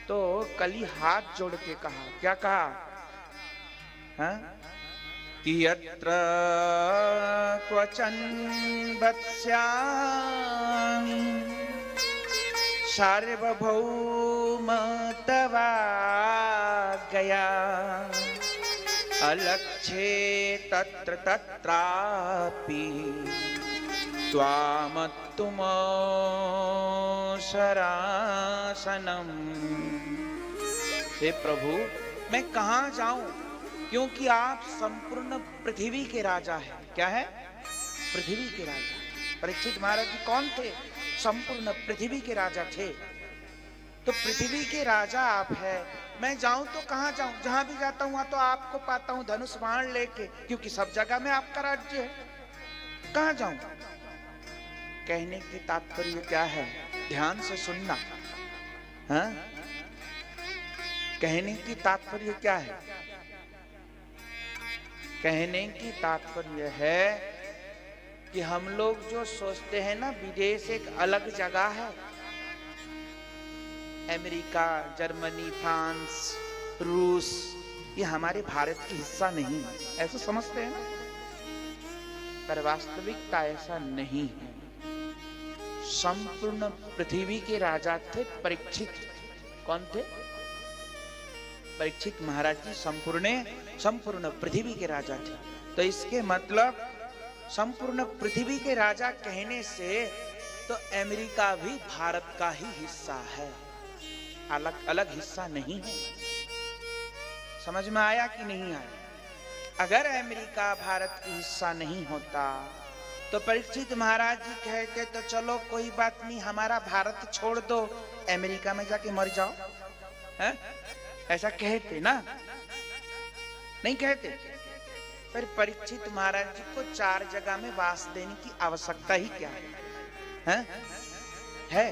तो कली हाथ जोड़ के कहा, क्या कहा? हाँ? कि यत्र क्वचन वत्स्यामि सार्वभौम तवा गया अलक्ष्ये तत्र तत्रापि त्वामत्तुम शरासनम। हे प्रभु, मैं कहाँ जाऊं, क्योंकि आप संपूर्ण पृथ्वी के राजा हैं। क्या है? पृथ्वी के राजा। परीक्षित महाराज जी कौन थे? संपूर्ण पृथ्वी के राजा थे। तो पृथ्वी के राजा आप हैं, मैं जाऊं तो कहां जाऊं? जहां भी जाता हूं वहां तो आपको पाता हूं धनुष बाण लेके, क्योंकि सब जगह में आपका राज्य है। कहां जाऊं? कहने की तात्पर्य क्या है? ध्यान से सुनना। हाँ? कहने की तात्पर्य क्या है? कहने की तात्पर्य है कि हम लोग जो सोचते हैं ना, विदेश एक अलग जगह है, अमेरिका, जर्मनी, फ्रांस, रूस, ये हमारे भारत की हिस्सा नहीं है, ऐसा समझते हैं ना। पर वास्तविकता ऐसा नहीं है। संपूर्ण पृथ्वी के राजा थे परीक्षित। कौन थे? परीक्षित महाराज जी संपूर्ण पृथ्वी के राजा थे। तो इसके मतलब संपूर्ण पृथ्वी के राजा कहने से तो अमेरिका भी भारत का ही हिस्सा है, अलग अलग हिस्सा नहीं है। समझ में आया कि नहीं आया? अगर अमेरिका भारत की हिस्सा नहीं होता तो परीक्षित महाराज जी कहते तो चलो कोई बात नहीं, हमारा भारत छोड़ दो, अमेरिका में जाके मर जाओ। है? ऐसा कहते ना? नहीं कहते। पर परीक्षित महाराज जी को 4 जगह में वास देने की आवश्यकता ही क्या है? है?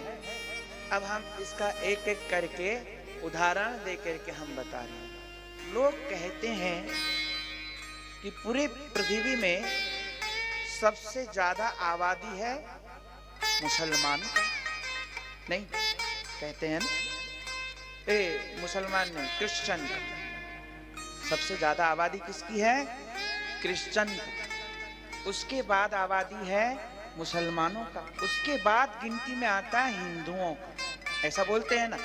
अब हम इसका एक एक करके उदाहरण दे करके हम बता रहे हैं। लोग कहते हैं कि पूरे पृथ्वी में सबसे ज्यादा आबादी है मुसलमान का। नहीं कहते हैं ना? मुसलमान नहीं, क्रिश्चियन का। सबसे ज्यादा आबादी किसकी है? क्रिश्चियन। उसके बाद आबादी है मुसलमानों का, उसके बाद गिनती में आता है हिंदुओं का। ऐसा बोलते हैं ना।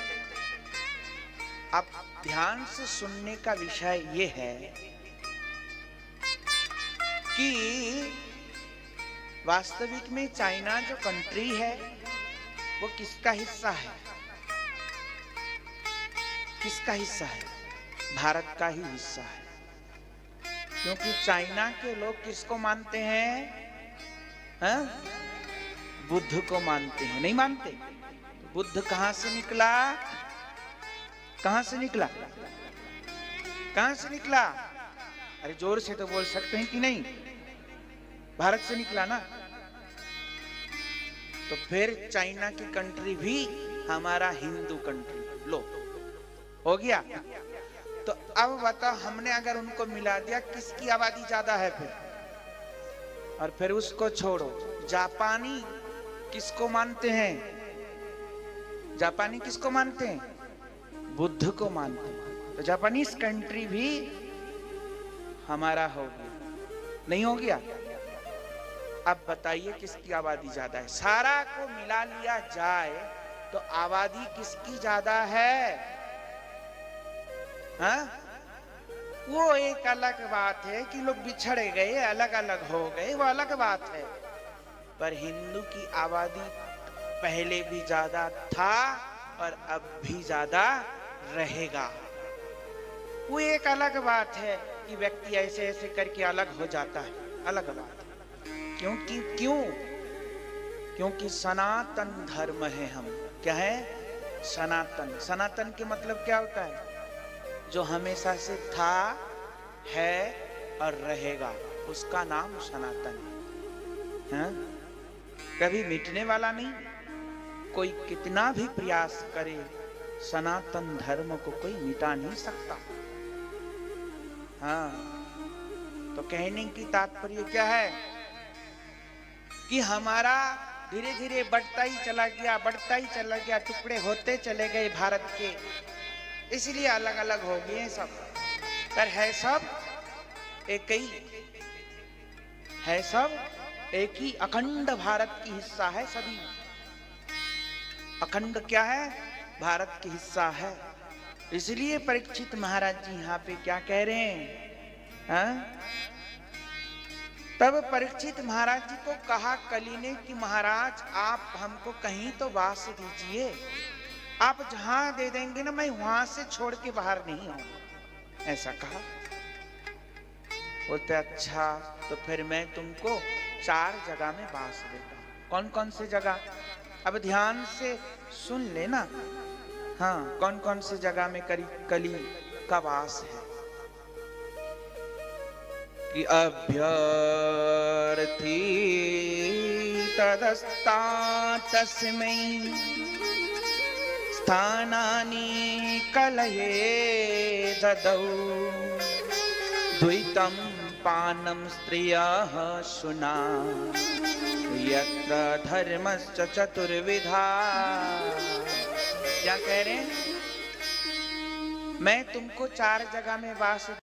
अब ध्यान से सुनने का विषय ये है कि वास्तविक में चाइना जो कंट्री है वो किसका हिस्सा है? किसका हिस्सा है? भारत का ही हिस्सा है। क्योंकि चाइना के लोग किसको मानते हैं? हाँ? बुद्ध को मानते हैं। नहीं मानते? तो बुद्ध कहां से निकला? कहां से निकला? कहां से निकला? अरे जोर से तो बोल सकते हैं कि नहीं? भारत से निकला ना। तो फिर चाइना की कंट्री भी हमारा हिंदू कंट्री। लो, हो गया। तो अब बताओ, हमने अगर उनको मिला दिया, किसकी आबादी ज्यादा है फिर? और फिर उसको छोड़ो, जापानी किसको मानते हैं? जापानी किसको मानते हैं? बुद्ध को मानते हैं। तो जापानीज कंट्री भी हमारा हो गया। नहीं हो गया? अब बताइए किसकी आबादी ज्यादा है? सारा को मिला लिया जाए तो आबादी किसकी ज्यादा है? हाँ? वो एक अलग बात है कि लोग बिछड़ गए, अलग अलग हो गए, वो अलग बात है। पर हिंदू की आबादी पहले भी ज्यादा था और अब भी ज्यादा रहेगा। वो एक अलग बात है कि व्यक्ति ऐसे ऐसे करके अलग हो जाता है, अलग बात है। क्योंकि सनातन धर्म है हम। क्या है? सनातन। सनातन के मतलब क्या होता है? जो हमेशा से था, है और रहेगा, उसका नाम सनातन है। कभी मिटने वाला नहीं। कोई कितना भी प्रयास करे, सनातन धर्म को कोई मिटा नहीं सकता। हाँ, तो कहने की तात्पर्य क्या है कि हमारा धीरे धीरे बढ़ता ही चला गया, टुकड़े होते चले गए भारत के। इसलिए अलग अलग हो गए हैं सब, पर है सब एक ही, है सब एक ही अखंड भारत की हिस्सा है सभी। अखंड क्या है? भारत की हिस्सा है। इसलिए परीक्षित महाराज जी यहाँ पे क्या कह रहे हैं? हाँ? तब परीक्षित महाराज जी को कहा कली ने कि महाराज आप हमको कहीं तो वास दीजिए, आप जहां दे देंगे ना मैं वहां से छोड़ के बाहर नहीं आऊंगा, ऐसा कहा। बोलते अच्छा तो फिर मैं तुमको 4 जगह में वास देता हूं। कौन कौन से जगह? अब ध्यान से सुन लेना। हाँ, कौन कौन से जगह में कली का वास है? कि अभ्यर्थी तदस्ता तस्मै स्थानानि कलये ददौ द्वैतं पानं स्त्रियः शुना यत्र धर्मश्च चतुर्विधा। क्या कह रहे हैं? मैं तुमको 4 जगह में वास